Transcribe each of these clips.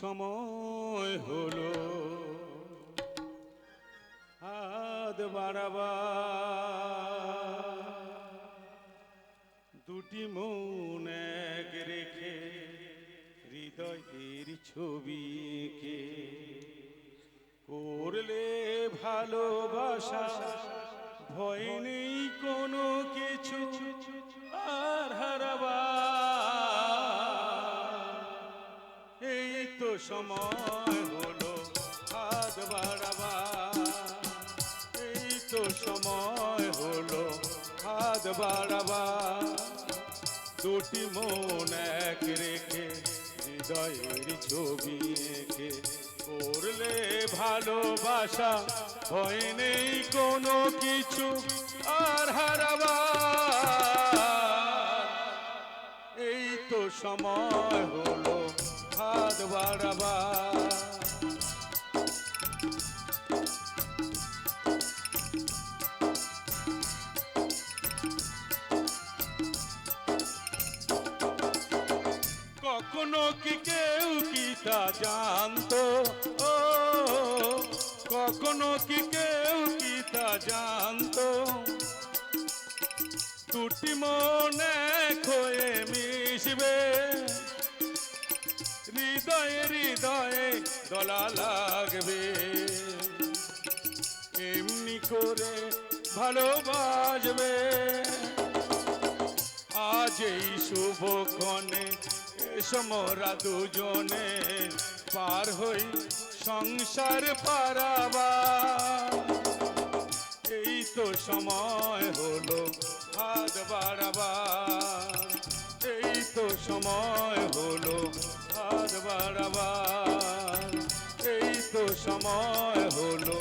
সময় হলো হাত বাড়াবার, দুটি মন এক রেখে হৃদয়ের ছবি এঁকে করলে ভালোবাসা, ভয় নেই কোনো কিছু আর হারাবার। এই তো সময় হলো হাত বাড়াবার, এই তো সময় হলো হাত বাড়াবার, দুটি মন এক রেখে হৃদয়ের ছবি এঁকে করলে ভালোবাসা, ভয় নেই কোনো কিছু আর হারাবার। এই তো সময় হলো হাত বাড়াবার। কখনো কি কেউ কি তা জানতো, ও কখনো কি কেউ কি তা জানতো, দুটি মনে হয়ে মিশবে, হৃদয়ে হৃদয়ে দলা লাগবে, এমনি করে ভালোবাসবে। আজ এই শুভক্ষণে সমরা দুজনে পার হই সংসার পারাবার। এই তো সময় হলো হাত বাড়াবার, এই তো সময় হলো হাত বাড়াবার, এই তো সময় হলো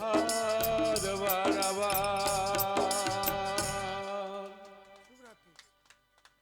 হাত বাড়াবার।